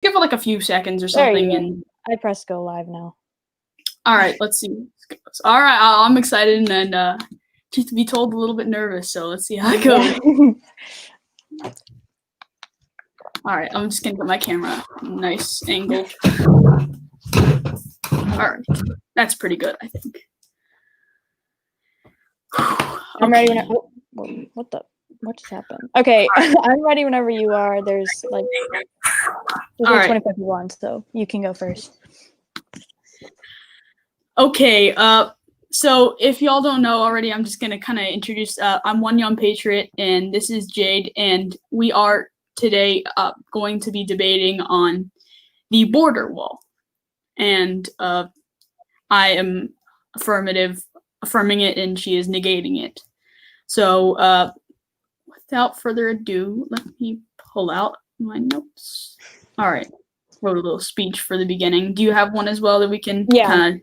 give it like a few seconds or There you something. go. And I press go live now. all right, let's see. All right, I'm excited and truth to be told, a little bit nervous. So let's see how it goes. All right, I'm just gonna get my camera nice angle. All right, that's pretty good, I think. I'm ready. What just happened? Okay, I'm ready whenever you are. There's like 25 people on, so you can go first. Okay, so if y'all don't know already, I'm just gonna kind of introduce. I'm One Young Patriot, and this is Jade, and we are today going to be debating on the border wall, and I am affirming it, and she is negating it. So without further ado, let me pull out my notes. All right, wrote a little speech for the beginning. Do you have one as well that we can kind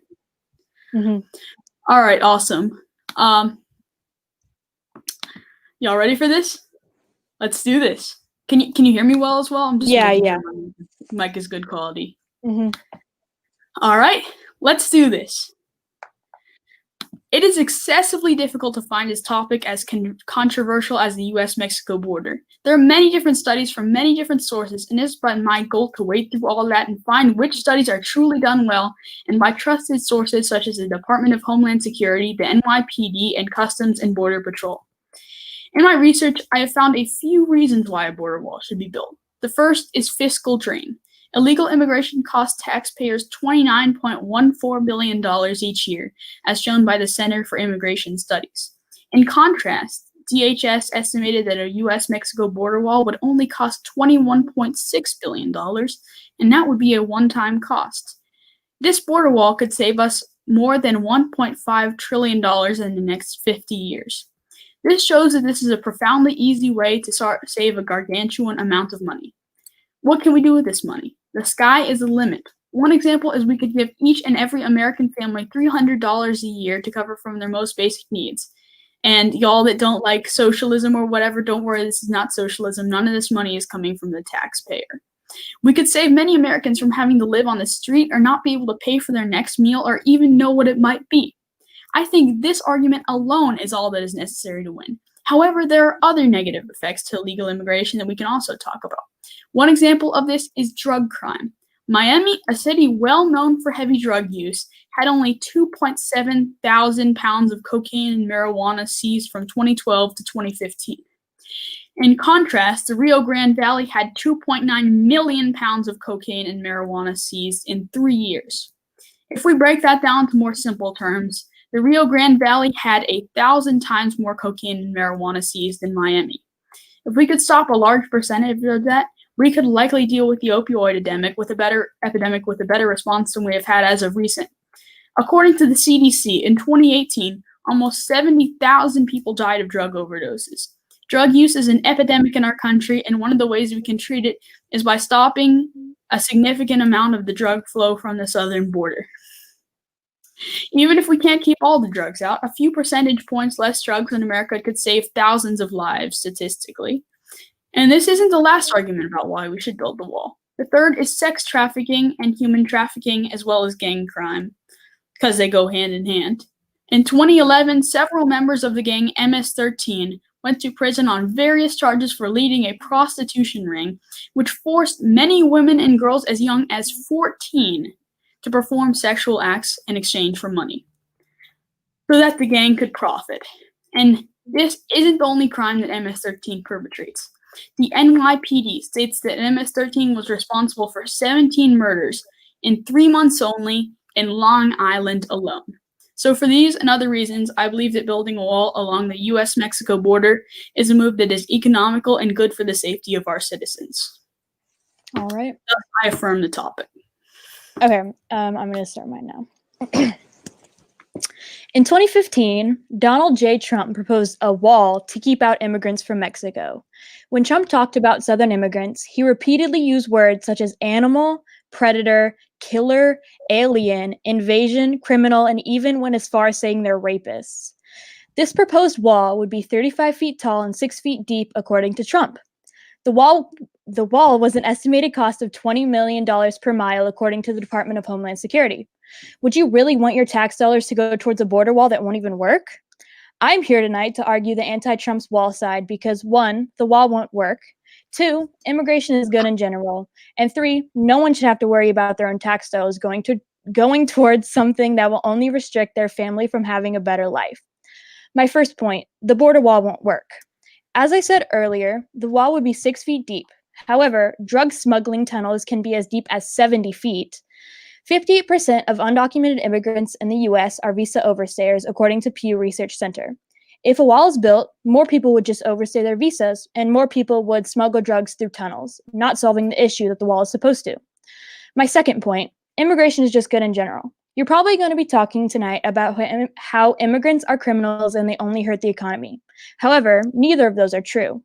of? All right, awesome. Y'all ready for this? Let's do this. Can you hear me well as well? I'm just making sure my mic is good quality. All right, let's do this. It is excessively difficult to find this topic as controversial as the U.S.-Mexico border. There are many different studies from many different sources, and it has been my goal to wade through all that and find which studies are truly done well and by trusted sources such as the Department of Homeland Security, the NYPD, and Customs and Border Patrol. In my research, I have found a few reasons why a border wall should be built. The first is fiscal drain. Illegal immigration costs taxpayers $29.14 billion each year, as shown by the Center for Immigration Studies. In contrast, DHS estimated that a U.S.-Mexico border wall would only cost $21.6 billion, and that would be a one-time cost. This border wall could save us more than $1.5 trillion in the next 50 years. This shows that this is a profoundly easy way to save a gargantuan amount of money. What can we do with this money? The sky is the limit. One example is we could give each and every American family $300 a year to cover from their most basic needs. And y'all that don't like socialism or whatever, don't worry, this is not socialism. None of this money is coming from the taxpayer. We could save many Americans from having to live on the street or not be able to pay for their next meal or even know what it might be. I think this argument alone is all that is necessary to win. However, there are other negative effects to illegal immigration that we can also talk about. One example of this is drug crime. Miami, a city well known for heavy drug use, had only 2.7 thousand pounds of cocaine and marijuana seized from 2012 to 2015. In contrast, the Rio Grande Valley had 2.9 million pounds of cocaine and marijuana seized in 3 years. If we break that down to more simple terms, the Rio Grande Valley had 1,000 times more cocaine and marijuana seized than Miami. If we could stop a large percentage of that, we could likely deal with the opioid epidemic with a better response than we have had as of recent. According to the CDC, in 2018, almost 70,000 people died of drug overdoses. Drug use is an epidemic in our country, and one of the ways we can treat it is by stopping a significant amount of the drug flow from the southern border. Even if we can't keep all the drugs out, a few percentage points less drugs in America could save thousands of lives statistically. And this isn't the last argument about why we should build the wall. The third is sex trafficking and human trafficking, as well as gang crime, because they go hand in hand. In 2011, several members of the gang MS-13 went to prison on various charges for leading a prostitution ring, which forced many women and girls as young as 14 to perform sexual acts in exchange for money, so that the gang could profit. And this isn't the only crime that MS-13 perpetrates. The NYPD states that MS-13 was responsible for 17 murders in 3 months only in Long Island alone. So for these and other reasons, I believe that building a wall along the U.S.-Mexico border is a move that is economical and good for the safety of our citizens. All right. I affirm the topic. Okay, I'm going to start mine now. In 2015, Donald J. Trump proposed a wall to keep out immigrants from Mexico. When Trump talked about Southern immigrants, he repeatedly used words such as animal, predator, killer, alien, invasion, criminal, and even went as far as saying they're rapists. This proposed wall would be 35 feet tall and 6 feet deep, according to Trump. The wall the wall was an estimated cost of $20 million per mile, according to the Department of Homeland Security. Would you really want your tax dollars to go towards a border wall that won't even work? I'm here tonight to argue the anti-Trump's wall side because 1, the wall won't work. 2, immigration is good in general. And 3, no one should have to worry about their own tax dollars going towards something that will only restrict their family from having a better life. My first point, the border wall won't work. As I said earlier, the wall would be 6 feet deep. However, drug smuggling tunnels can be as deep as 70 feet. 58% of undocumented immigrants in the U.S. are visa overstayers, according to Pew Research Center. If a wall is built, more people would just overstay their visas, and more people would smuggle drugs through tunnels, not solving the issue that the wall is supposed to. My second point, immigration is just good in general. You're probably going to be talking tonight about how immigrants are criminals and they only hurt the economy. However, neither of those are true.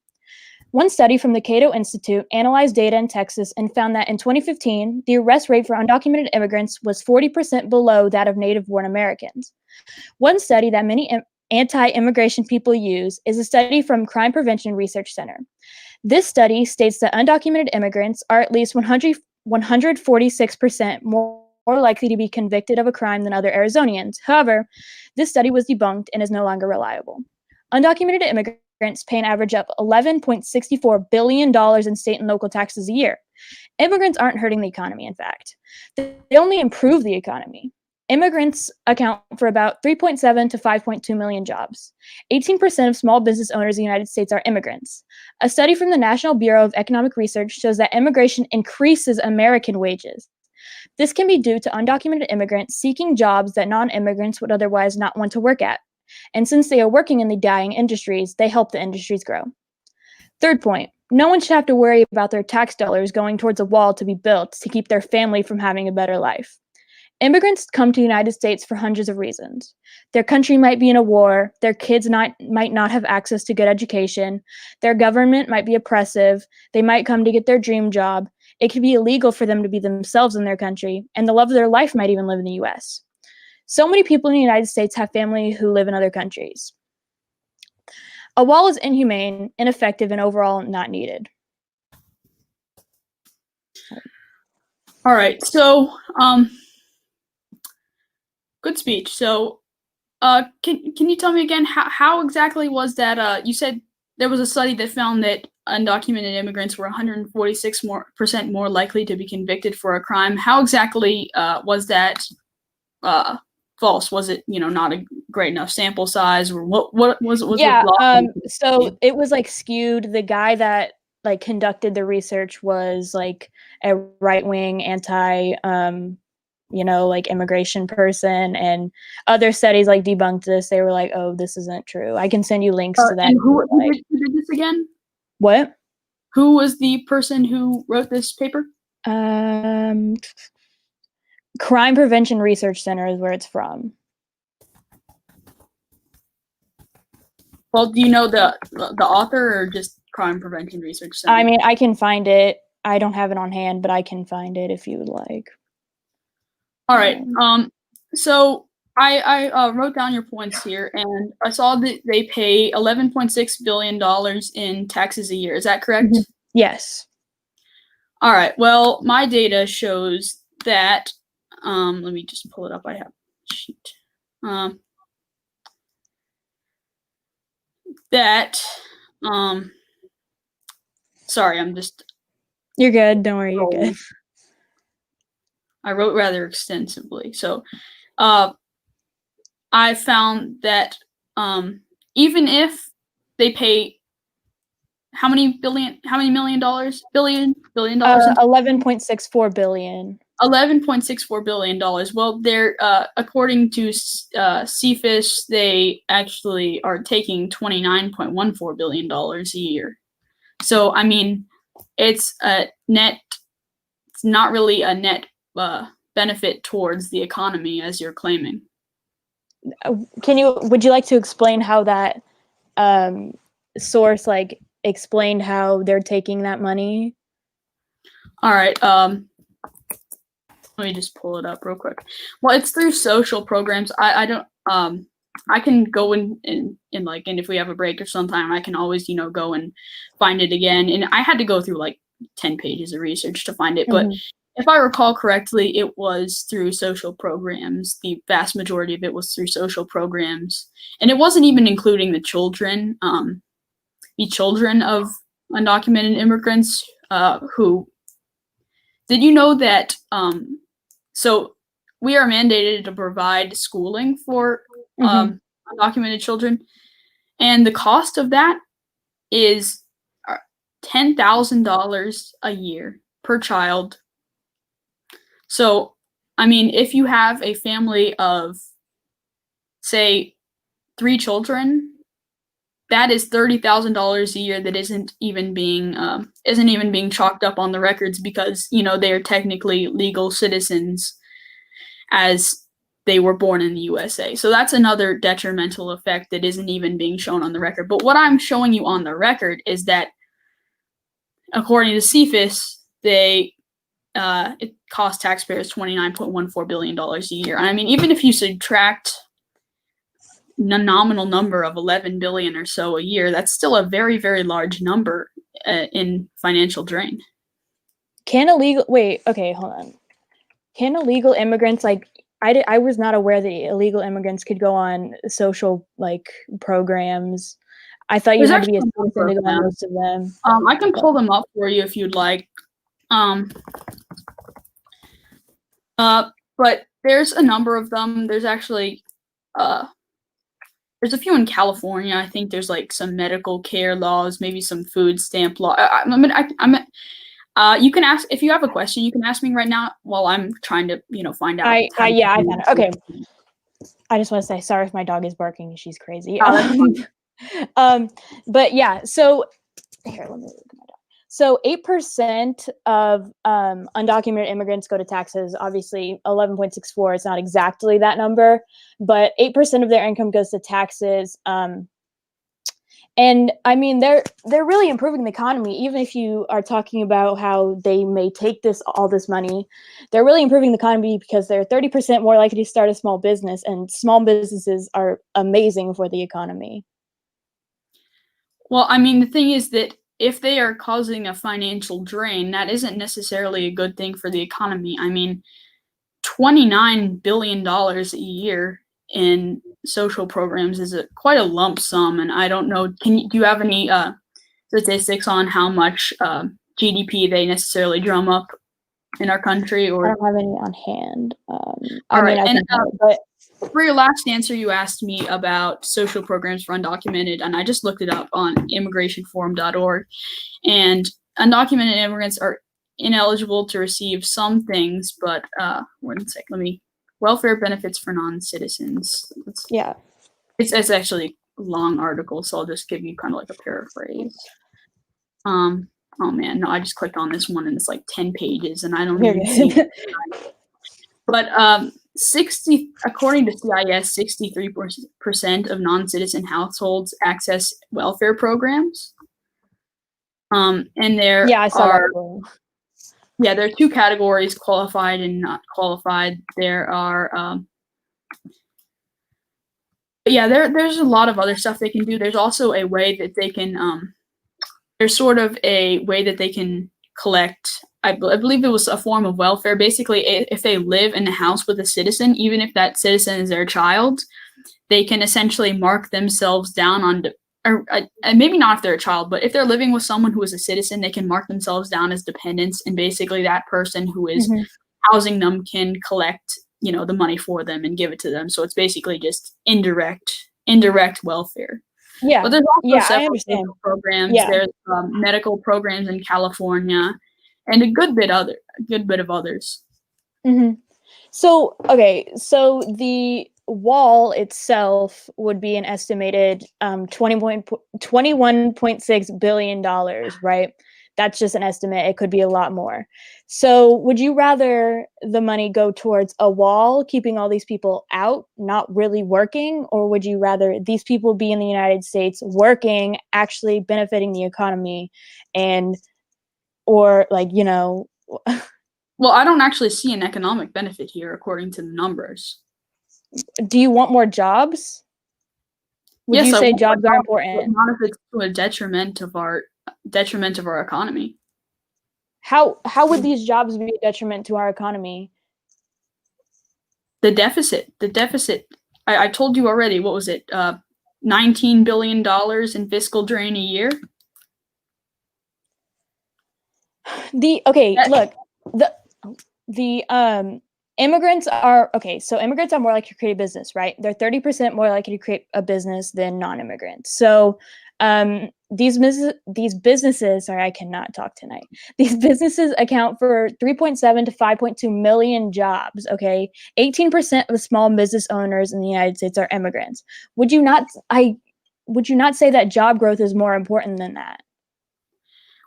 One study from the Cato Institute analyzed data in Texas and found that in 2015, the arrest rate for undocumented immigrants was 40% below that of native-born Americans. One study that many anti-immigration people use is a study from Crime Prevention Research Center. This study states that undocumented immigrants are at least 146% more likely to be convicted of a crime than other Arizonians. However, this study was debunked and is no longer reliable. Undocumented immigrants pay an average of $11.64 billion in state and local taxes a year. Immigrants aren't hurting the economy, in fact. They only improve the economy. Immigrants account for about 3.7 to 5.2 million jobs. 18% of small business owners in the United States are immigrants. A study from the National Bureau of Economic Research shows that immigration increases American wages. This can be due to undocumented immigrants seeking jobs that non-immigrants would otherwise not want to work at. And since they are working in the dying industries, they help the industries grow. Third point, no one should have to worry about their tax dollars going towards a wall to be built to keep their family from having a better life. Immigrants come to the United States for hundreds of reasons. Their country might be in a war, their kids might not have access to good education, their government might be oppressive, they might come to get their dream job, it could be illegal for them to be themselves in their country, and the love of their life might even live in the US. So many people in the United States have family who live in other countries. A wall is inhumane, ineffective, and overall not needed. All right, so good speech. So can you tell me again how exactly was that? You said there was a study that found that undocumented immigrants were 146% more likely to be convicted for a crime. How exactly was that false? Was it, not a great enough sample size, or what was it? Yeah, so it was like skewed. The guy that like conducted the research was like a right-wing anti like immigration person, and other studies like debunked this. They were like, oh, this isn't true. I can send you links to that. And who did this again? What? Who was the person who wrote this paper? Crime Prevention Research Center is where it's from. Well, do you know the author, or just Crime Prevention Research Center? I mean, I can find it. I don't have it on hand, but I can find it if you would like. All right. So I wrote down your points here, and I saw that they pay $11.6 billion in taxes a year. Is that correct? Mm-hmm. Yes. All right. Well, my data shows that. Let me just pull it up. I have a sheet. Sorry, I'm just. You're good. Don't worry. You're good. I wrote rather extensively. So, I found that even if they pay how many million dollars? Billion dollars? $11.64 billion. $11.64 billion. Well, they're according to CFIS, they actually are taking $29.14 billion a year. So, I mean, it's a net. It's not really a net benefit towards the economy as you're claiming. Would you like to explain how that source explained how they're taking that money? All right. Let me just pull it up real quick. Well, it's through social programs. I don't. I can go and if we have a break or sometime, I can always go and find it again. And I had to go through like 10 pages of research to find it. But if I recall correctly, it was through social programs. The vast majority of it was through social programs. And it wasn't even including the children of undocumented immigrants who, did you know that, so we are mandated to provide schooling for undocumented children, and the cost of that is $10,000 a year per child. So, I mean, if you have a family of, say, 3 children, that is $30,000 a year that isn't even being chalked up on the records because, you know, they are technically legal citizens as they were born in the USA. So that's another detrimental effect that isn't even being shown on the record. But what I'm showing you on the record is that, according to CFIS, it costs taxpayers $29.14 billion a year. I mean, even if you subtract a nominal number of 11 billion or so a year, that's still a very, very large number in financial drain. Can illegal immigrants, like, I was not aware that illegal immigrants could go on social, like, programs. I thought you had to be a citizen to go on most of them. I can pull them up for you if you'd like. But there's a number of them. There's actually there's a few in California. I think there's like some medical care laws, maybe some food stamp law. You can ask if you have a question. You can ask me right now while I'm trying to, find out. I found it. Okay. I just want to say sorry if my dog is barking. She's crazy. But yeah. So here, let me look at my dog. So 8% of undocumented immigrants go to taxes. Obviously, 11.64. It's not exactly that number, but 8% of their income goes to taxes. And I mean, they're really improving the economy. Even if you are talking about how they may take all this money, they're really improving the economy because they're 30% more likely to start a small business, and small businesses are amazing for the economy. Well, I mean, the thing is that if they are causing a financial drain, that isn't necessarily a good thing for the economy. I mean, $29 billion a year in social programs is quite a lump sum, and I don't know. Do you have any statistics on how much GDP they necessarily drum up in our country? Or I don't have any on hand. But for your last answer, you asked me about social programs for undocumented, and I just looked it up on immigrationforum.org. And undocumented immigrants are ineligible to receive some things, but one sec, welfare benefits for non-citizens. It's actually a long article, so I'll just give you kind of like a paraphrase. Oh man, no, I just clicked on this one and it's like 10 pages, and I don't even see it. But according to CIS, 63% of non-citizen households access welfare programs. And there there are 2 categories: qualified and not qualified. There are there's a lot of other stuff they can do. There's also a way that they can there's sort of a way that they can collect. I believe it was a form of welfare. Basically, if they live in a house with a citizen, even if that citizen is their child, they can essentially mark themselves down on, maybe not if they're a child, but if they're living with someone who is a citizen, they can mark themselves down as dependents, and basically that person who is housing them can collect, the money for them and give it to them. So it's basically just indirect welfare. Yeah, but there's also several social programs. Yeah. There's medical programs in California, and a good bit of others. So the wall itself would be an estimated $21.6 billion, right? That's just an estimate. It could be a lot more. So would you rather the money go towards a wall, keeping all these people out, not really working, or would you rather these people be in the United States working, actually benefiting the economy, Well, I don't actually see an economic benefit here, according to the numbers. Do you want more jobs? Would you say jobs are important? Not if it's to a detriment of our economy. How would these jobs be a detriment to our economy? The deficit. I told you already. What was it? $19 billion in fiscal drain a year. Immigrants are so immigrants are more likely to create a business, right? They're 30% more likely to create a business than non-immigrants. So these businesses, sorry, I cannot talk tonight. These businesses account for 3.7 to 5.2 million jobs, okay? 18% of small business owners in the United States are immigrants. Would you not say that job growth is more important than that?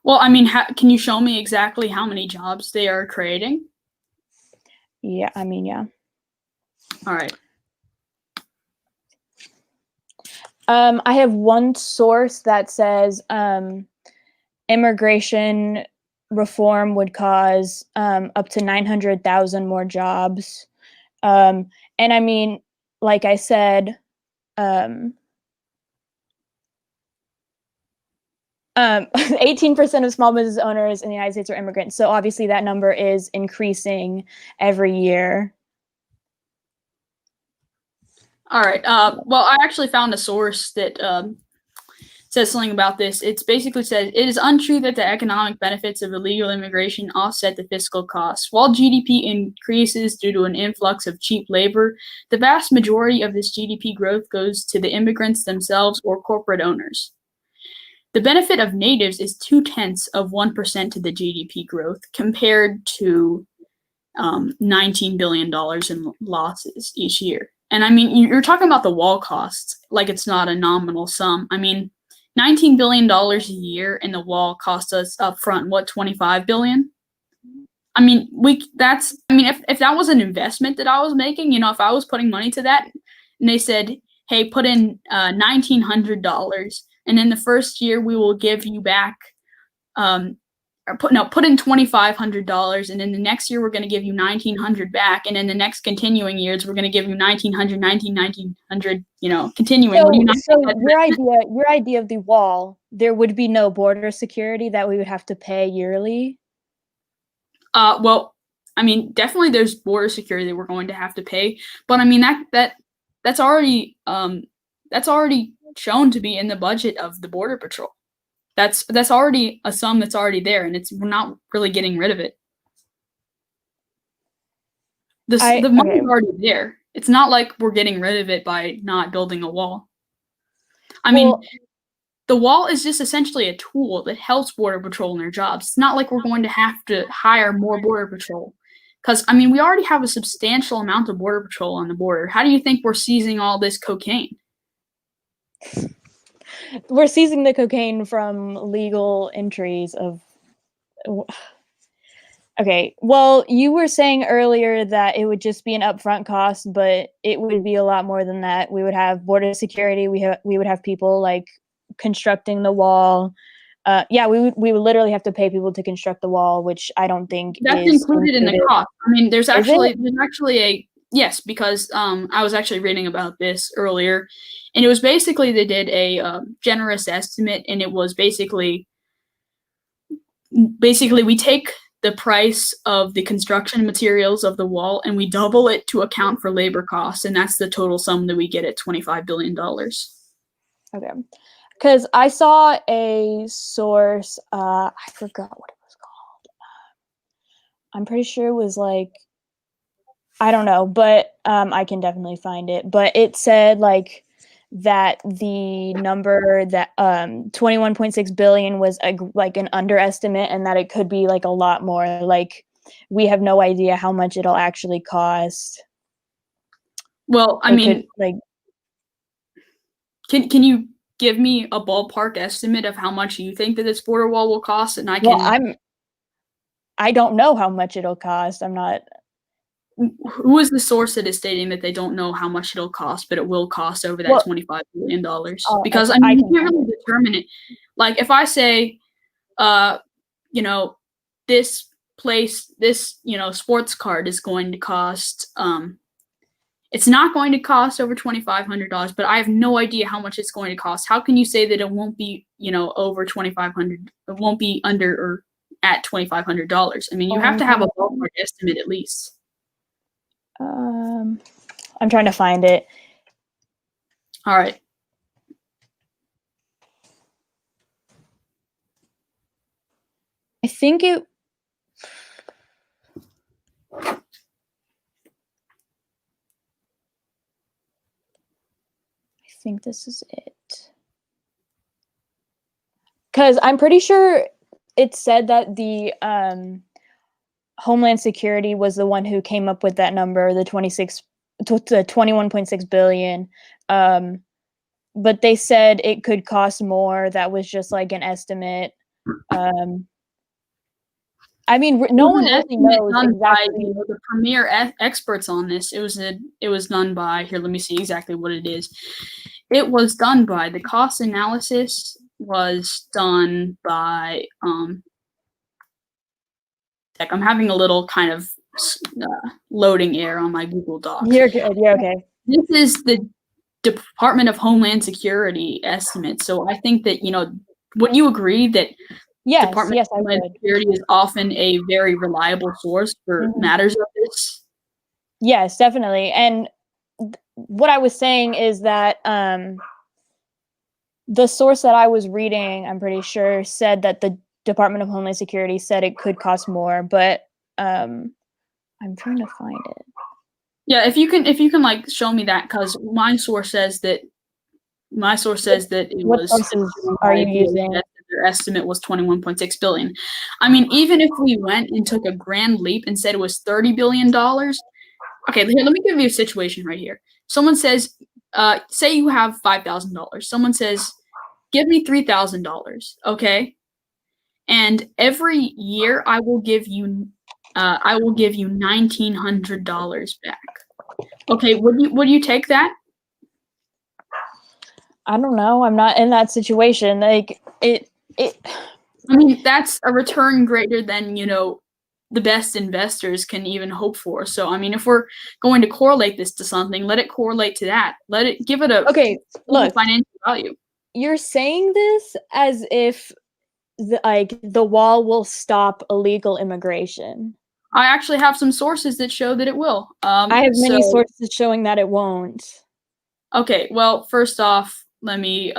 Well, I mean, can you show me exactly how many jobs they are creating? Yeah. All right. I have one source that says immigration reform would cause up to 900,000 more jobs. And I mean, like I said, 18% of small business owners in the United States are immigrants. So obviously that number is increasing every year. All right. Well, I actually found a source that says something about this. It's basically said, it is untrue that the economic benefits of illegal immigration offset the fiscal costs. While GDP increases due to an influx of cheap labor, the vast majority of this GDP growth goes to the immigrants themselves or corporate owners. The benefit of natives is 0.2% to the GDP growth compared to $19 billion in losses each year. And I mean, you're talking about the wall costs like it's not a nominal sum. I mean, $19 billion a year and the wall cost us up front, what, $25 billion? I mean, if that was an investment that I was making, if I was putting money to that and they said, hey, put in $1,900 and in the first year we will give you back put in $2,500 and in the next year we're going to give you $1,900 back, and in the next continuing years we're going to give you $1,900, continuing. So your idea of the wall, there would be no border security that we would have to pay yearly? Well, I mean, definitely there's border security that we're going to have to pay, but I mean that's already shown to be in the budget of the Border Patrol. That's already a sum that's already there, and we're not really getting rid of it. The money's already there. It's not like we're getting rid of it by not building a wall. I mean, the wall is just essentially a tool that helps Border Patrol in their jobs. It's not like we're going to have to hire more Border Patrol. Because, I mean, we already have a substantial amount of Border Patrol on the border. How do you think we're seizing all this cocaine? We're seizing the cocaine from legal entries of... Okay, well, you were saying earlier that it would just be an upfront cost, but it would be a lot more than that. We would have border security. We would have people like constructing the wall. We would literally have to pay people to construct the wall, which I don't think that's included in the cost. I mean, there's actually a yes, because I was actually reading about this earlier, and it was basically they did a generous estimate, and it was basically we take the price of the construction materials of the wall and we double it to account for labor costs, and that's the total sum that we get at $25 billion. Okay. Because I saw a source, I forgot what it was called. I'm pretty sure it was like, I don't know, but I can definitely find it. But it said like that the number that 21.6 billion was like an underestimate, and that it could be like a lot more. Like we have no idea how much it'll actually cost. Well, I mean, can you give me a ballpark estimate of how much you think that this border wall will cost? And I don't know how much it'll cost. I'm not. Who is the source that is stating that they don't know how much it'll cost, but it will cost over that $25 billion? Because I mean, you can't really determine it. Like if I say, this place, this sports card is going to cost, it's not going to cost over $2,500, but I have no idea how much it's going to cost. How can you say that it won't be, over $2,500? It won't be under, or at $2,500. I mean, you have to have a ballpark estimate at least. I'm trying to find it. All right. I think this is it. Because I'm pretty sure it said that the Homeland Security was the one who came up with that number, the 21.6 billion. But they said it could cost more. That was just like an estimate. I mean, no one really knows exactly. The premier experts on this. It was done by, here, let me see exactly what it is. It was done by, the cost analysis was done by, I'm having a little kind of loading error on my Google Docs. You're good. You're okay. This is the Department of Homeland Security estimate. So I think that, would you agree that Department of Homeland Security is often a very reliable source for matters of this? Yes, definitely. And what I was saying is that the source that I was reading, I'm pretty sure, said that the Department of Homeland Security said it could cost more, but I'm trying to find it. Yeah, if you can like show me that, because my source says that it what was. What sources are you using? Their estimate was 21.6 billion. I mean, even if we went and took a grand leap and said it was $30 billion. Okay, here, let me give you a situation right here. Someone says, say you have $5,000. Someone says, give me $3,000. Okay, and every year I will give you $1,900 back. Okay, would you take that? I don't know. I'm not in that situation. Like it. I mean, that's a return greater than the best investors can even hope for. So, I mean, if we're going to correlate this to something, let it correlate to that. Let it give it a financial value. You're saying this as if the wall will stop illegal immigration. I actually have some sources that show that it will. I have many sources showing that it won't. Okay, well, first off, let me.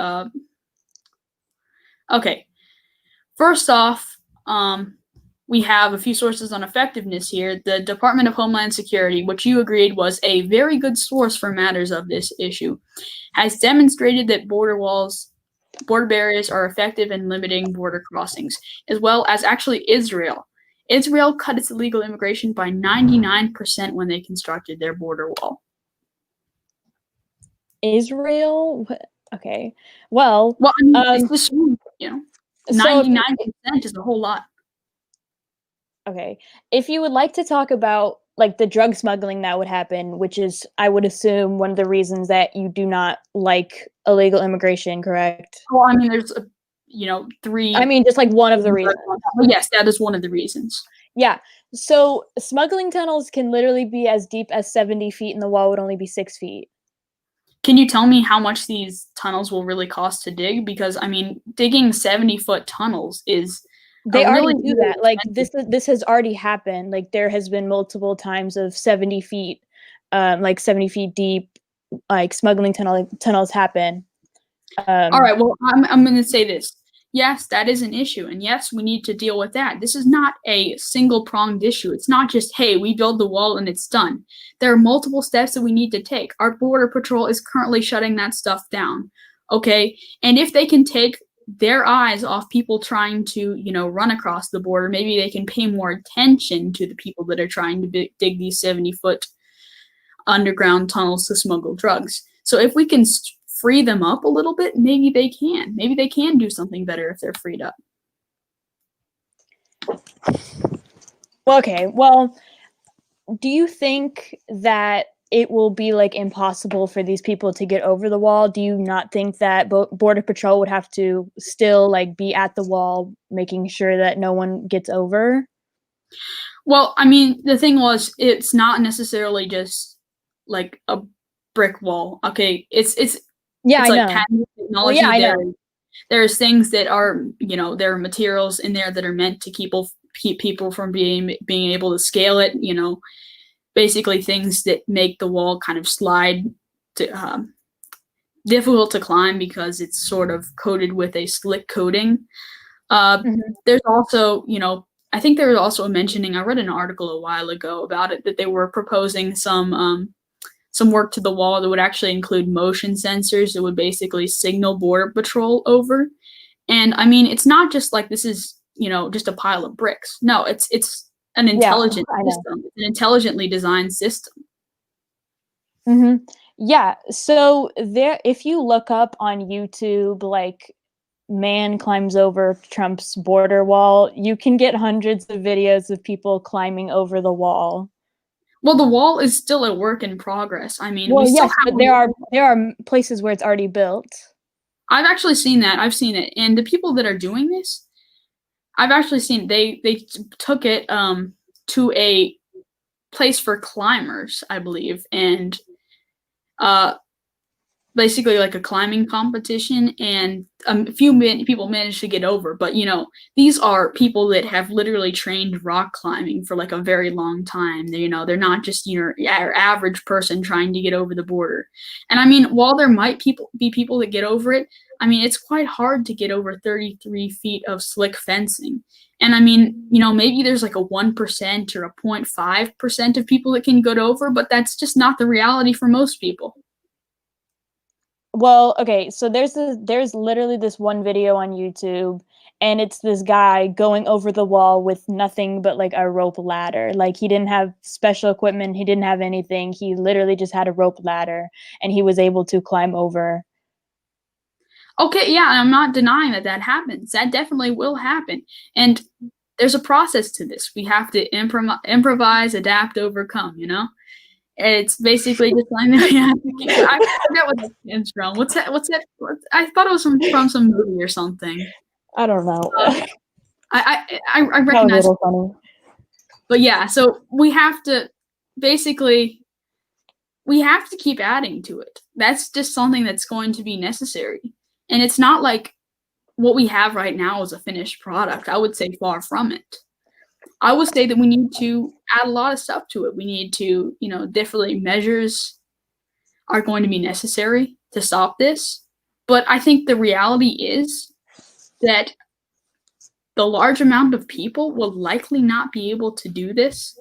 Okay, first off, we have a few sources on effectiveness here. The Department of Homeland Security, which you agreed was a very good source for matters of this issue, has demonstrated that border barriers are effective in limiting border crossings, as well as actually Israel. Israel cut its illegal immigration by 99% when they constructed their border wall. Israel? Okay. Well, I mean, it's just, 99% is a whole lot. Okay. If you would like to talk about like the drug smuggling that would happen, which is, I would assume, one of the reasons that you do not like illegal immigration, correct? Well, I mean, there's three. I mean, just like one of the reasons. Well, yes, that is one of the reasons. Yeah. So smuggling tunnels can literally be as deep as 70 feet and the wall would only be 6 feet. Can you tell me how much these tunnels will really cost to dig? Because, I mean, digging 70-foot tunnels is... They already do that. Like, this has already happened. Like, there has been multiple times of 70 feet, like 70 feet deep, like smuggling tunnels happen. All right. Well, I'm going to say this. Yes, that is an issue. And yes, we need to deal with that. This is not a single-pronged issue. It's not just, hey, we build the wall and it's done. There are multiple steps that we need to take. Our Border Patrol is currently shutting that stuff down. Okay? And if they can take their eyes off people trying to, run across the border, maybe they can pay more attention to the people that are trying to dig these 70-foot underground tunnels to smuggle drugs. So if we can free them up a little bit, maybe they can. Maybe they can do something better if they're freed up. Okay, well, do you think that it will be like impossible for these people to get over the wall? Do you not think that Border Patrol would have to still like be at the wall, making sure that no one gets over? Well, I mean, the thing was, it's not necessarily just like a brick wall. Okay, it's I like know. patented technology. I know. there's things that are, you know, there are materials in there that are meant to keep people from being able to scale it, you know, basically things that make the wall kind of slide to difficult to climb because it's sort of coated with a slick coating. There's also, you know, I think there was also a mentioning, I read an article a while ago about it, that they were proposing some work to the wall that would actually include motion sensors that would basically signal Border Patrol over. And I mean, it's not just like this is, you know, just a pile of bricks. No, it's an intelligent system. It's an intelligently designed system. Yeah. So there, if you look up on YouTube, like man climbs over Trump's border wall, you can get hundreds of videos of people climbing over the wall. Well, the wall is still a work in progress. I mean, well, yes, but there are places where it's already built. I've actually seen that. I've seen it, and the people that are doing this, I've actually seen they took it to a place for climbers, I believe, and basically like a climbing competition, and a few people managed to get over. But you know, these are people that have literally trained rock climbing for like a very long time. You know, they're not just your average person trying to get over the border. And I mean, while there might be people that get over it, I mean, it's quite hard to get over 33 feet of slick fencing. And I mean, you know, maybe there's like a 1% or a 0.5% of people that can get over, but that's just not the reality for most people. Well, okay, so there's literally this one video on YouTube, and it's this guy going over the wall with nothing but like a rope ladder. Like he didn't have special equipment, he didn't have anything. He literally just had a rope ladder, and he was able to climb over. Okay, yeah, I'm not denying that that happens. That definitely will happen. And there's a process to this. We have to improvise, adapt, overcome, you know? It's basically just like I forget what that comes from. What's that? I thought it was from some movie or something. I don't know. I recognize. That was a little funny. But yeah, so we have to keep adding to it. That's just something that's going to be necessary. And it's not like what we have right now is a finished product. I would say far from it. I would say that we need to add a lot of stuff to it. We need to, you know, definitely measures are going to be necessary to stop this. But I think the reality is that the large amount of people will likely not be able to do this.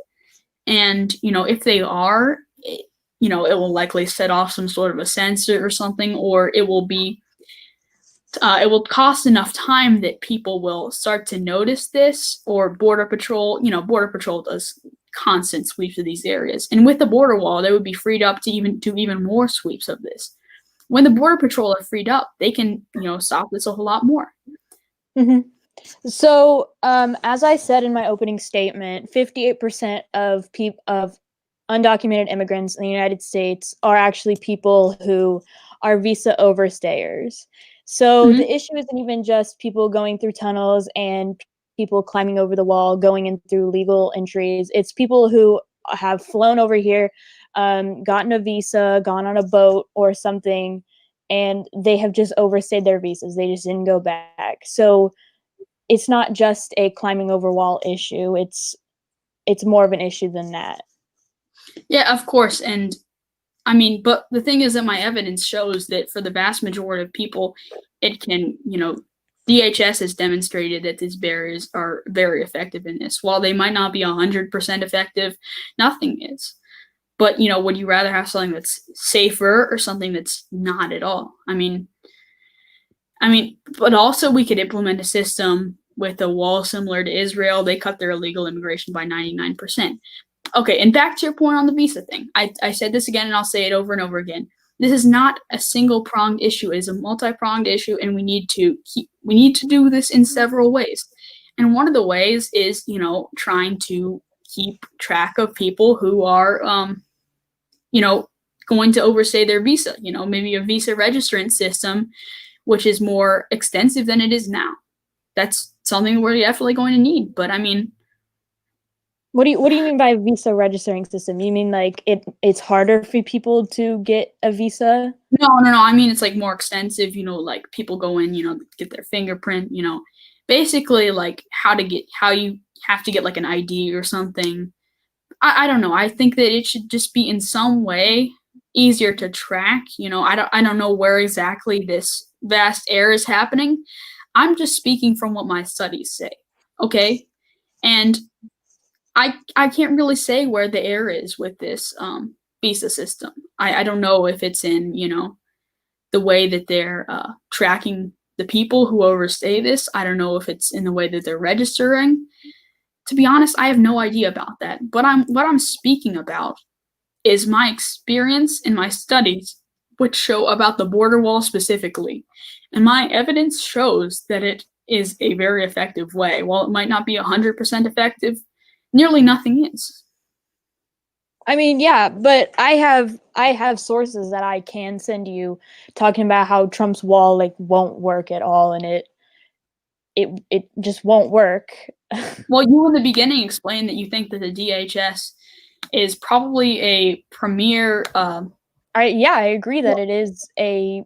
And, you know, if they are, you know, it will likely set off some sort of a sensor or something, or it will be it will cost enough time that people will start to notice this, or Border Patrol, you know, Border Patrol does constant sweeps of these areas. And with the border wall, they would be freed up to do even more sweeps of this. When the Border Patrol are freed up, they can, you know, stop this a whole lot more. So, as I said in my opening statement, 58% of undocumented immigrants in the United States are actually people who are visa overstayers. So the issue isn't even just people going through tunnels and people climbing over the wall, going in through legal entries. It's people who have flown over here, gotten a visa, gone on a boat or something, and they have just overstayed their visas. They just didn't go back. So it's not just a climbing over wall issue. It's more of an issue than that. Yeah, of course. And I mean, but the thing is that my evidence shows that for the vast majority of people, it can, you know, DHS has demonstrated that these barriers are very effective in this. While they might not be 100% effective, nothing is. But, you know, would you rather have something that's safer or something that's not at all? I mean, but also we could implement a system with a wall similar to Israel. They cut their illegal immigration by 99%. Okay, and back to your point on the visa thing. I said this again, and I'll say it over and over again. This is not a single-pronged issue. It is a multi-pronged issue, and we need to do this in several ways. And one of the ways is, you know, trying to keep track of people who are, you know, going to overstay their visa. You know, maybe a visa registrant system, which is more extensive than it is now. That's something we're definitely going to need. But I mean, What do you mean by visa registering system? You mean like it's harder for people to get a visa? No. I mean, it's like more extensive, like people go in, get their fingerprint, basically like how you have to get like an ID or something. I don't know. I think that it should just be in some way easier to track. I don't know where exactly this vast error is happening. I'm just speaking from what my studies say. Okay? And I can't really say where the error is with this visa system. I don't know if it's in, the way that they're tracking the people who overstay this. I don't know if it's in the way that they're registering. To be honest, I have no idea about that. But what I'm speaking about is my experience in my studies, which show about the border wall specifically. And my evidence shows that it is a very effective way. While it might not be 100% effective, nearly nothing is. I mean, yeah, but I have sources that I can send you talking about how Trump's wall like won't work at all, and it just won't work. Well, you in the beginning explained that you think that the DHS is probably a premier. I agree that it is a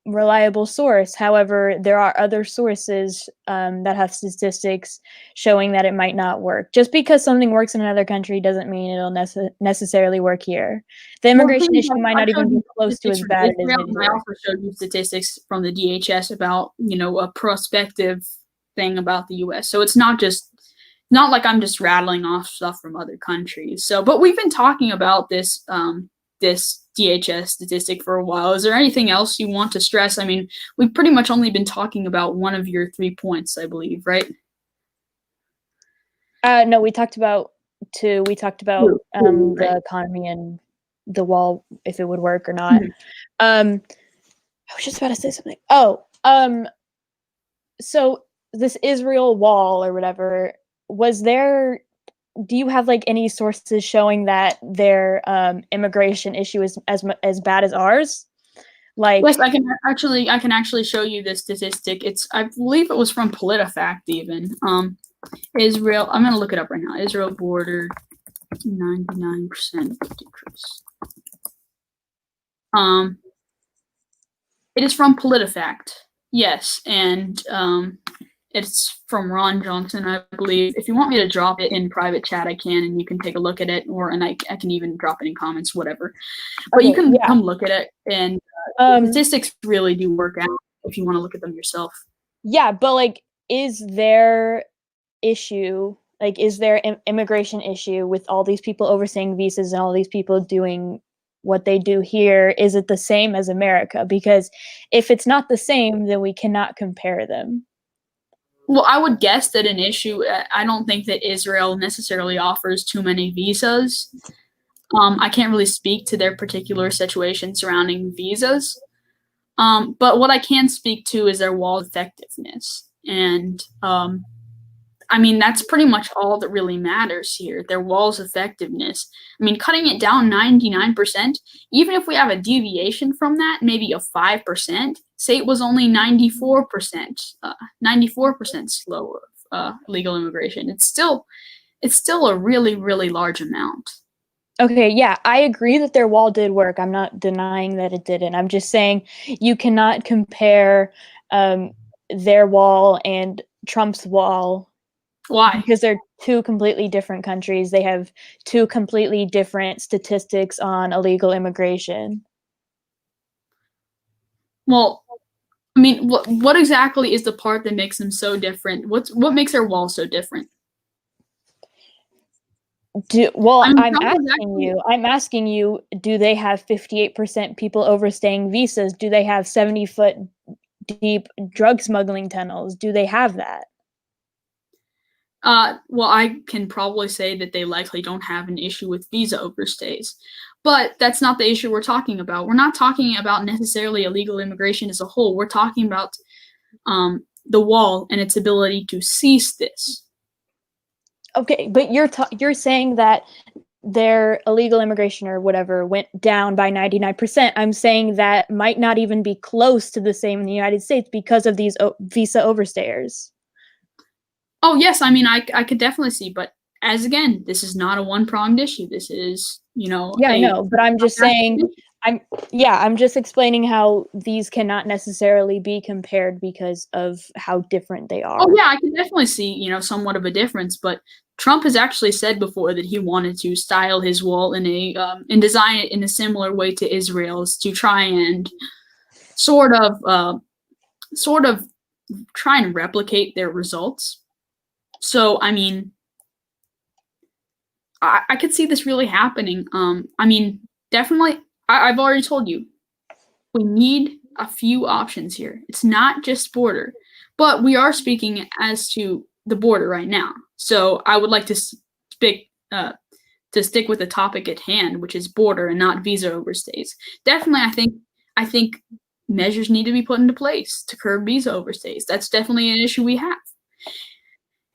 reliable source. However, there are other sources that have statistics showing that it might not work. Just because something works in another country doesn't mean it'll necessarily work here. The immigration issue might not even be close to as bad as it is. I also showed you statistics from the DHS about, a prospective thing about the U.S. So it's not like I'm just rattling off stuff from other countries. So, but we've been talking about this this DHS statistic for a while. Is there anything else you want to stress? I mean, we've pretty much only been talking about one of your 3 points, I believe, right? No, we talked about two. We talked about the economy and the wall, if it would work or not. I was just about to say something. So this Israel wall or whatever, do you have like any sources showing that their immigration issue is as bad as ours? Like, yes, I can actually show you this statistic. I believe it was from PolitiFact even. Israel, I'm gonna look it up right now. Israel border 99% decrease. It is from PolitiFact. Yes, and it's from Ron Johnson, I believe. If you want me to drop it in private chat, I can, and you can take a look at it, and I can even drop it in comments, whatever. But okay, you can come look at it, and statistics really do work out if you want to look at them yourself. Yeah, but like, is there immigration issue with all these people overstaying visas and all these people doing what they do here? Is it the same as America? Because if it's not the same, then we cannot compare them. Well, I would guess that an issue, I don't think that Israel necessarily offers too many visas. I can't really speak to their particular situation surrounding visas. But what I can speak to is their wall effectiveness. And I mean, that's pretty much all that really matters here, their wall's effectiveness. I mean, cutting it down 99%, even if we have a deviation from that, maybe a 5%, say it was only 94%, 94% slower legal immigration. It's still a really, really large amount. Okay, yeah, I agree that their wall did work. I'm not denying that it didn't. I'm just saying you cannot compare their wall and Trump's wall. Why? Because they're two completely different countries. They have two completely different statistics on illegal immigration. Well, I mean, what exactly is the part that makes them so different? What makes their wall so different? I'm asking you, do they have 58% people overstaying visas? Do they have 70-foot deep drug smuggling tunnels? Do they have that? Well, I can probably say that they likely don't have an issue with visa overstays, but that's not the issue we're talking about. We're not talking about necessarily illegal immigration as a whole. We're talking about the wall and its ability to cease this. Okay, but you're saying that their illegal immigration or whatever went down by 99%. I'm saying that might not even be close to the same in the United States because of these visa overstayers. Oh, yes. I mean, I could definitely see, but as again, this is not a one-pronged issue. This is, I know, but I'm just saying, I'm just explaining how these cannot necessarily be compared because of how different they are. Oh yeah, I can definitely see, somewhat of a difference, but Trump has actually said before that he wanted to style his wall and design it in a similar way to Israel's to try and sort of try and replicate their results. So, I mean, I could see this really happening. Definitely, I've already told you, we need a few options here. It's not just border, but we are speaking as to the border right now. So I would like to stick with the topic at hand, which is border and not visa overstays. Definitely, I think measures need to be put into place to curb visa overstays. That's definitely an issue we have.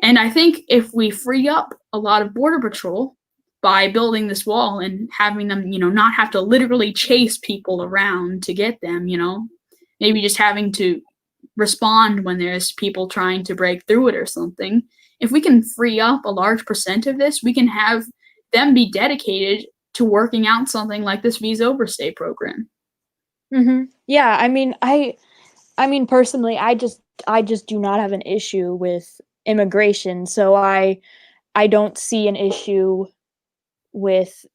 And I think if we free up a lot of border patrol by building this wall and having them, not have to literally chase people around to get them, maybe just having to respond when there's people trying to break through it or something. If we can free up a large percent of this, we can have them be dedicated to working out something like this visa overstay program. Mm-hmm. Yeah, I mean, personally, I just do not have an issue with immigration, so I don't see an issue with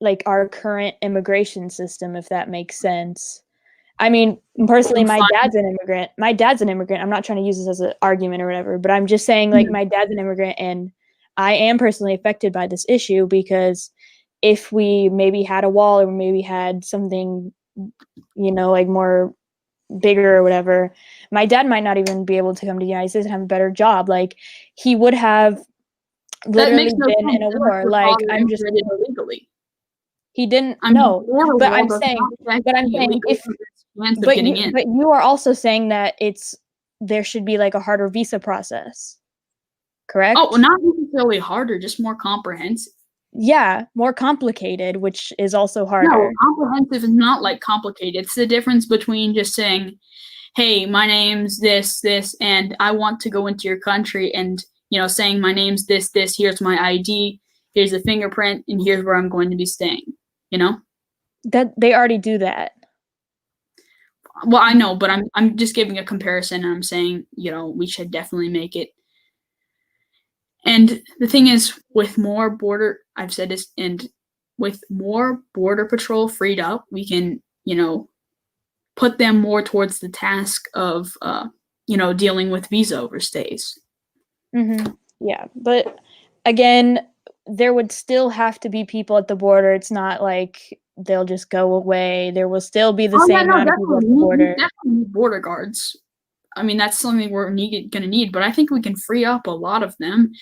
like our current immigration system, if that makes sense. I mean, personally, my dad's an immigrant. I'm not trying to use this as an argument or whatever, but I'm just saying, like, my dad's an immigrant, and I am personally affected by this issue because if we maybe had a wall or maybe had something, like more bigger or whatever, my dad might not even be able to come to the United States and have a better job. Like, he would have literally been in a war. Like, I'm just illegally. He didn't know, but I'm saying if, but you are also saying that there should be like a harder visa process, correct? Oh, well, not necessarily harder, just more comprehensive. Yeah, more complicated, which is also harder. No, comprehensive is not like complicated. It's the difference between just saying, hey, my name's this, and I want to go into your country, and, saying my name's this, here's my ID, here's a fingerprint, and here's where I'm going to be staying, That they already do that. Well, I know, but I'm just giving a comparison, and I'm saying, we should definitely make it. And the thing is, with more border, I've said this, and with more border patrol freed up, we can, put them more towards the task of, dealing with visa overstays. Mm-hmm. Yeah, but again, there would still have to be people at the border. It's not like they'll just go away. There will still be the same amount of people at the border. Definitely border guards. I mean, that's something we're going to need, but I think we can free up a lot of them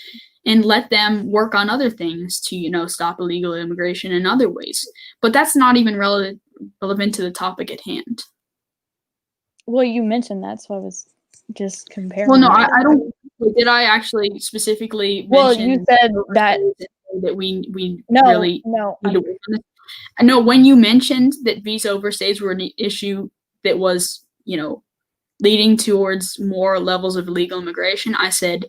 and let them work on other things to, stop illegal immigration in other ways. But that's not even relevant to the topic at hand. Well, you mentioned that, so I was just comparing. Well, no, I don't. Did I actually specifically mention? Well, you said that we no, really need to work on this. I know when you mentioned that visa overstays were an issue that was, leading towards more levels of illegal immigration, I said,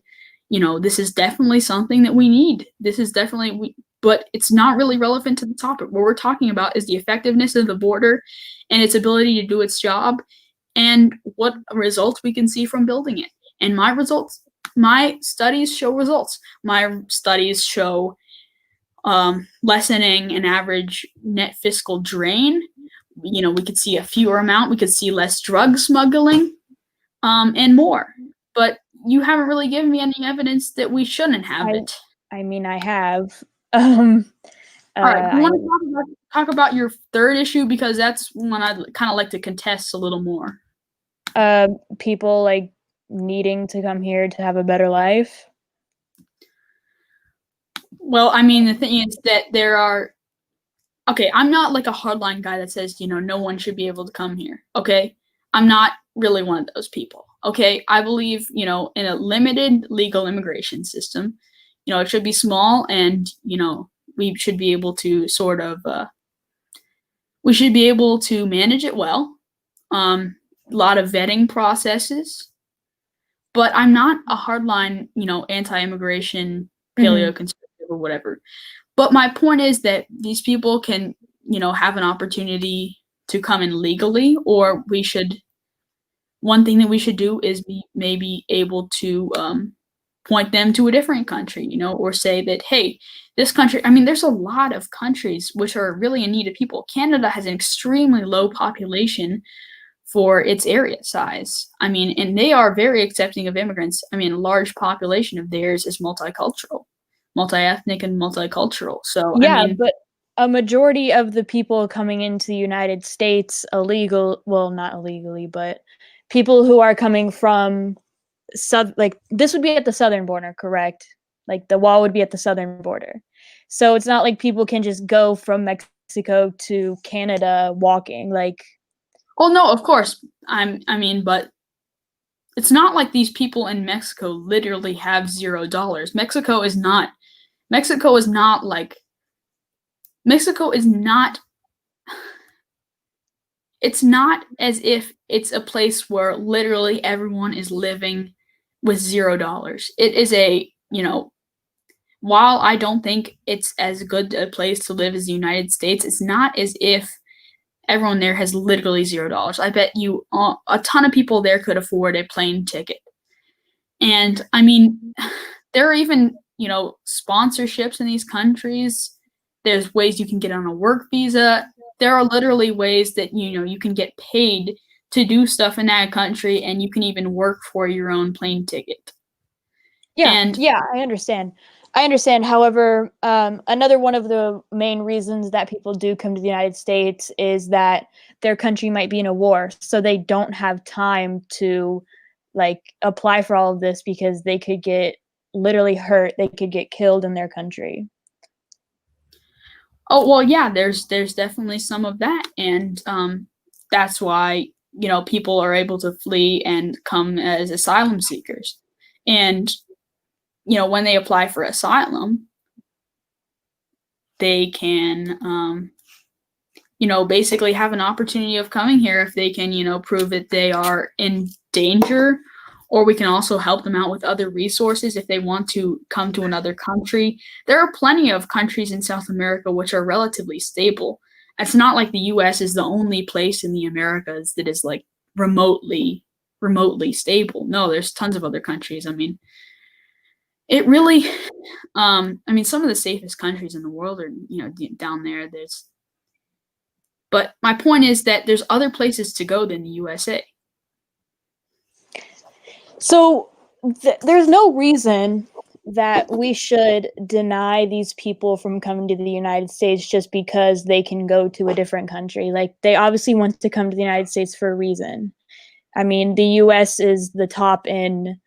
this is definitely something that we need. This is definitely, but it's not really relevant to the topic. What we're talking about is the effectiveness of the border and its ability to do its job and what results we can see from building it. And my studies show results. My studies show lessening an average net fiscal drain. We could see a fewer amount. We could see less drug smuggling, and more. But you haven't really given me any evidence that we shouldn't have it. I mean, I have. All right, you want to talk about your third issue, because that's one I'd kind of like to contest a little more. People like needing to come here to have a better life. Well, I mean, the thing is that there are. Okay, I'm not like a hardline guy that says, no one should be able to come here. Okay, I'm not really one of those people. Okay, I believe, in a limited legal immigration system. It should be small, and, we should be able to we should be able to manage it well. A lot of vetting processes. But I'm not a hardline, anti-immigration paleoconservative or whatever. But my point is that these people can, have an opportunity to come in legally, or one thing that we should do is be maybe able to point them to a different country, or say that, hey, this country, there's a lot of countries which are really in need of people. Canada has an extremely low population for its area size. And they are very accepting of immigrants. A large population of theirs is multicultural, multi-ethnic and multicultural. So, but a majority of the people coming into the United States not illegally, but people who are coming from this would be at the southern border, correct? Like the wall would be at the southern border. So it's not like people can just go from Mexico to Canada walking. Oh no, of course. But it's not like these people in Mexico literally have $0. Mexico is not it's not as if it's a place where literally everyone is living with $0. It is while I don't think it's as good a place to live as the United States, it's not as if everyone there has literally $0. I bet you a ton of people there could afford a plane ticket. And there are even, sponsorships in these countries. There's ways you can get on a work visa. There are literally ways that, you can get paid to do stuff in that country, and you can even work for your own plane ticket. Yeah, I understand. However, another one of the main reasons that people do come to the United States is that their country might be in a war, so they don't have time to apply for all of this because they could get literally hurt. They could get killed in their country. Oh, well, yeah, there's definitely some of that. And that's why, people are able to flee and come as asylum seekers. And, when they apply for asylum, they can, basically have an opportunity of coming here if they can, prove that they are in danger. Or we can also help them out with other resources if they want to come to another country. There are plenty of countries in South America which are relatively stable. It's not like the U.S. is the only place in the Americas that is remotely stable. No, there's tons of other countries. It really, some of the safest countries in the world are, down there. But my point is that there's other places to go than the USA. So there's no reason that we should deny these people from coming to the United States just because they can go to a different country. They obviously want to come to the United States for a reason. The US is the top in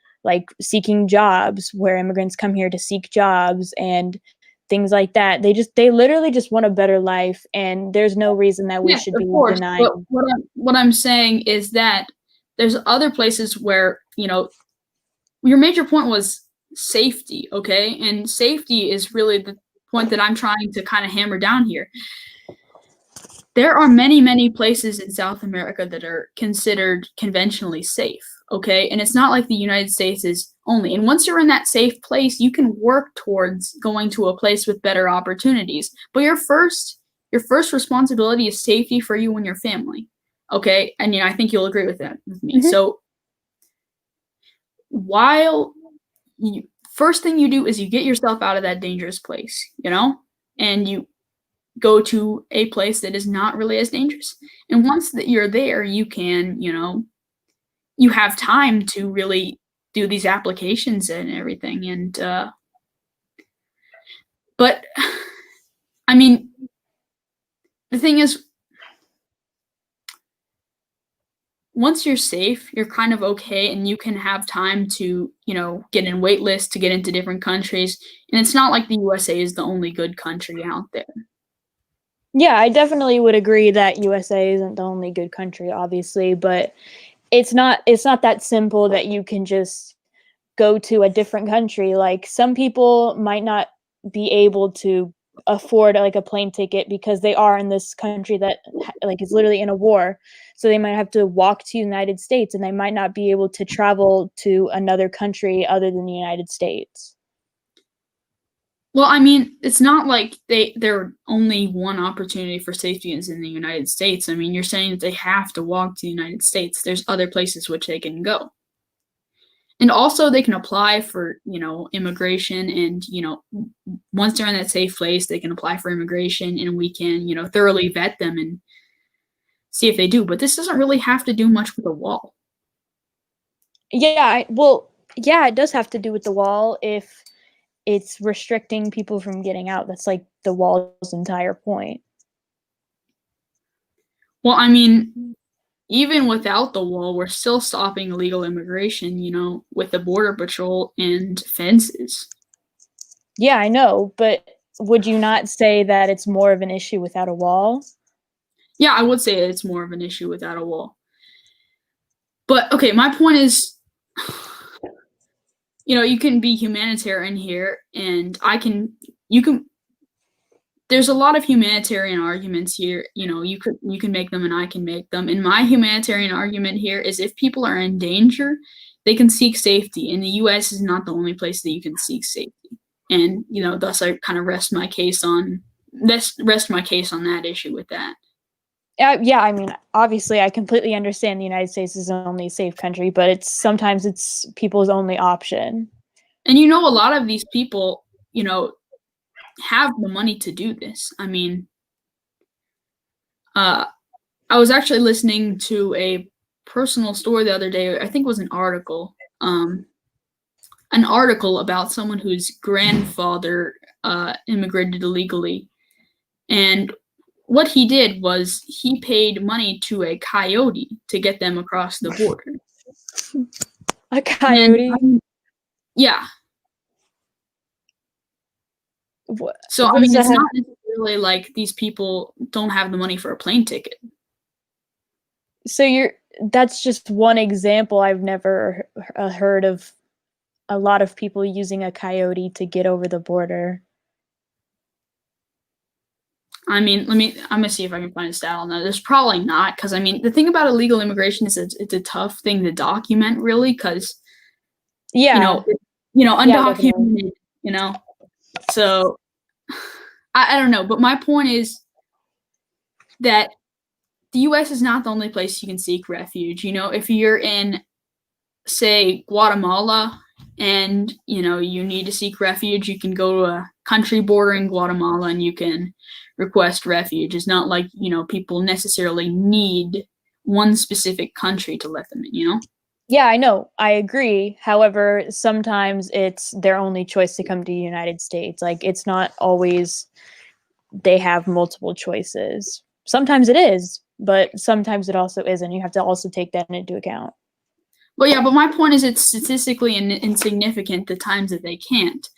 seeking jobs, where immigrants come here to seek jobs and things like that. They literally just want a better life, and there's no reason that we should be denying. But what I'm saying is that there's other places where, your major point was safety, okay? And safety is really the point that I'm trying to kind of hammer down here. There are many, many places in South America that are considered conventionally safe, okay? And it's not like the United States is only. And once you're in that safe place, you can work towards going to a place with better opportunities. But your first responsibility is safety for you and your family, okay? And I think you'll agree with that with me. Mm-hmm. So first thing you do is you get yourself out of that dangerous place, and you go to a place that is not really as dangerous. And once that you're there, you can, you have time to really do these applications and everything. And, but the thing is, once you're safe, you're kind of okay, and you can have time to, get in wait lists to get into different countries. And it's not like the USA is the only good country out there. Yeah, I definitely would agree that USA isn't the only good country, obviously, but it's not that simple that you can just go to a different country. Some people might not be able to afford a plane ticket because they are in this country that is literally in a war, so they might have to walk to the United States, and they might not be able to travel to another country other than the United States. Well, I mean, it's not like they're only one opportunity for safety is in the United States. I mean, you're saying that they have to walk to the United States. There's other places which they can go. And also they can apply for, immigration and, once they're in that safe place, they can apply for immigration and we can, thoroughly vet them and see if they do. But this doesn't really have to do much with a wall. Yeah, it does have to do with the wall if it's restricting people from getting out. That's like the wall's entire point. Well, I mean, even without the wall, we're still stopping illegal immigration, with the Border Patrol and fences. Yeah, I know, but would you not say that it's more of an issue without a wall? Yeah, I would say it's more of an issue without a wall. But, okay, my point is, you can be humanitarian here, and there's a lot of humanitarian arguments here. You can make them and I can make them. And my humanitarian argument here is if people are in danger, they can seek safety. And the US is not the only place that you can seek safety. And, thus I kind of rest my case on that issue with that. Yeah, I mean, obviously I completely understand the United States is the only safe country, but sometimes it's people's only option. And a lot of these people, have the money to do this. I mean, I was actually listening to a personal story the other day. I think it was an article about someone whose grandfather immigrated illegally. And what he did was he paid money to a coyote to get them across the border. A coyote? Yeah. So, I mean, it's not necessarily like these people don't have the money for a plane ticket. So that's just one example. I've never heard of a lot of people using a coyote to get over the border. I mean, I'm going to see if I can find a stat on that. There's probably not, because, I mean, the thing about illegal immigration is it's a tough thing to document, really, because, undocumented, So, I don't know, but my point is that the U.S. is not the only place you can seek refuge. If you're in, say, Guatemala and, you need to seek refuge, you can go to a country bordering Guatemala and you can request refuge. It's not like, people necessarily need one specific country to let them in, Yeah, I know. I agree. However, sometimes it's their only choice to come to the United States. Like, it's not always they have multiple choices. Sometimes it is, but sometimes it also isn't. You have to also take that into account. Well, yeah, but my point is it's statistically insignificant the times that they can't.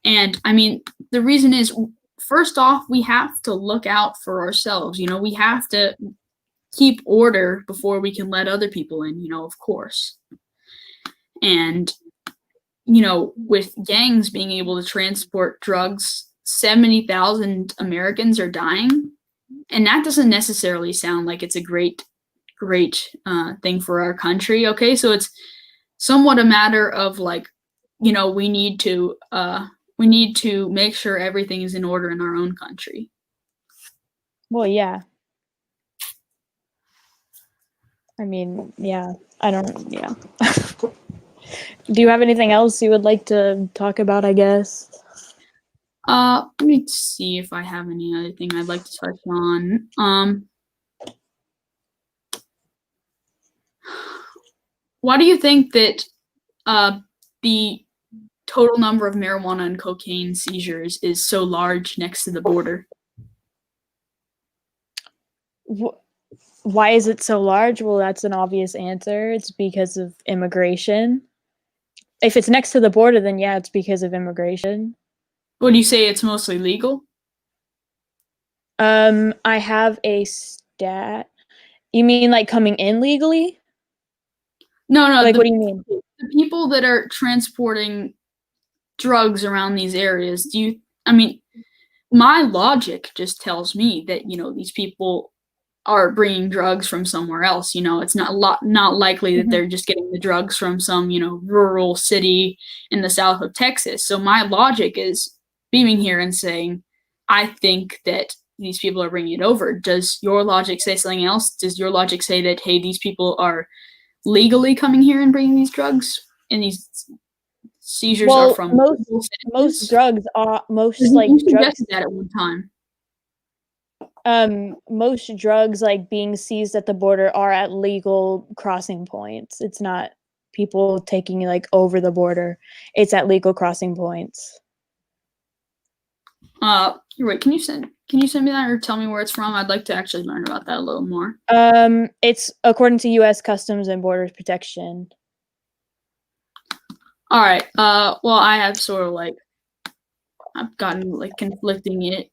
And, I mean, the reason is, first off, we have to look out for ourselves. We have to keep order before we can let other people in, of course. And, with gangs being able to transport drugs, 70,000 Americans are dying. And that doesn't necessarily sound like it's a great thing for our country. Okay, so it's somewhat a matter of like, we need to make sure everything is in order in our own country. Well, yeah. I mean, yeah. Yeah. Do you have anything else you would like to talk about, I guess? Let me see if I have any other thing I'd like to touch on. Why do you think that the total number of marijuana and cocaine seizures is so large next to the border? Why is it so large? Well, that's an obvious answer. It's because of immigration. If it's next to the border, then yeah, it's because of immigration. Would you say it's mostly legal? I have a stat. You mean like coming in legally? No. Like, what do you mean? The people that are transporting drugs around these areas, my logic just tells me that, these people are bringing drugs from somewhere else. It's not likely that they're just getting the drugs from some, rural city in the south of Texas. So my logic is beaming here and saying, I think that these people are bringing it over. Does your logic say something else? Does your logic say that, hey, these people are legally coming here and bringing these drugs, and these seizures are from most drugs are you suggested that at one time. Most drugs like being seized at the border are at legal crossing points. It's not people taking like over the border. It's at legal crossing points. You're right. Can you send me that or tell me where it's from? I'd like to actually learn about that a little more. It's according to U.S. Customs and Borders Protection. All right. Well, I have sort of like I've gotten like conflicting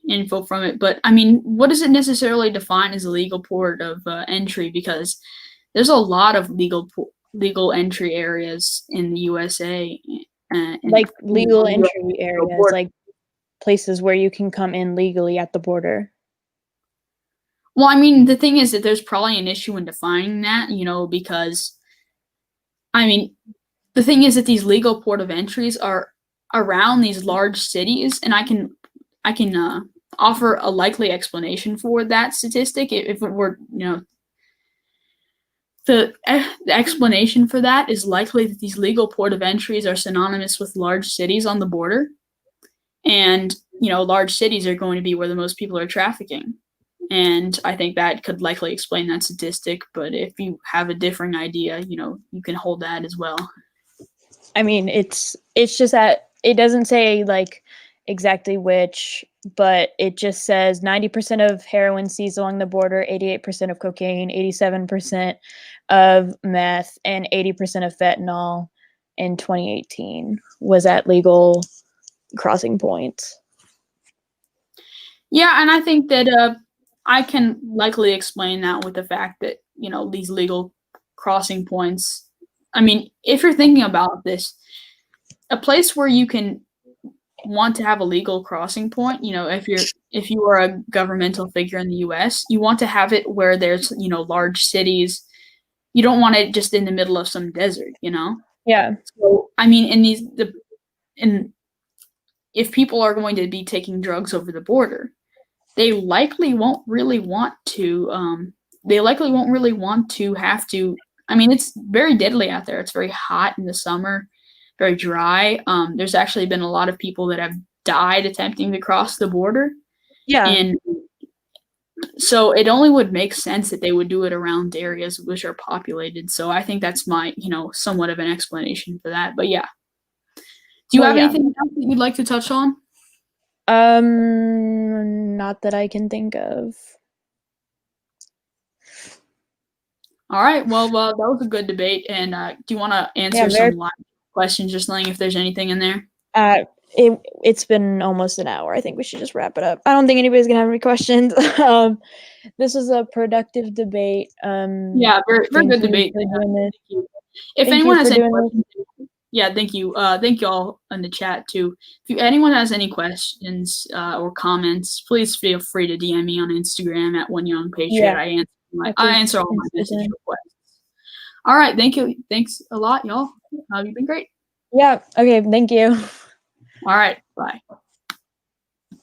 info from it, but I mean, what does it necessarily define as a legal port of entry? Because there's a lot of legal entry areas in the USA, like legal entry areas, like places where you can come in legally at the border. Well, I mean, the thing is that there's probably an issue in defining that, because I mean, the thing is that these legal port of entries are around these large cities, and I can offer a likely explanation for that statistic if it were, the explanation for that is likely that these legal port of entries are synonymous with large cities on the border, and large cities are going to be where the most people are trafficking, and I think that could likely explain that statistic. But if you have a differing idea, you can hold that as well. I mean, it's just that it doesn't say like exactly which, but it just says 90% of heroin seized along the border, 88% of cocaine, 87% of meth, and 80% of fentanyl in 2018 was at legal crossing points. Yeah, and I think that I can likely explain that with the fact that, these legal crossing points, I mean, if you're thinking about this, a place where you can want to have a legal crossing point, if you are a governmental figure in the US, you want to have it where there's, large cities. You don't want it just in the middle of some desert, Yeah. So, I mean, if people are going to be taking drugs over the border, they likely won't really want to have to. I mean, it's very deadly out there. It's very hot in the summer, very dry. There's actually been a lot of people that have died attempting to cross the border. Yeah. And so it only would make sense that they would do it around areas which are populated. So I think that's my, somewhat of an explanation for that. But yeah. Do you have anything else that you'd like to touch on? Not that I can think of. All right. Well, that was a good debate. And do you want to answer some live questions or something if there's anything in there? It's been almost an hour. I think we should just wrap it up. I don't think anybody's gonna have any questions. This was a productive debate. Yeah, very good debate. Thank you. If anyone has any questions, thank you. Thank you all in the chat too. If anyone has any questions or comments, please feel free to DM me on Instagram at OneYoungPatriot. Yeah. I answer all my message requests. All right, thank you. Thanks a lot, y'all. You've been great. Yeah. Okay. Thank you. All right. Bye.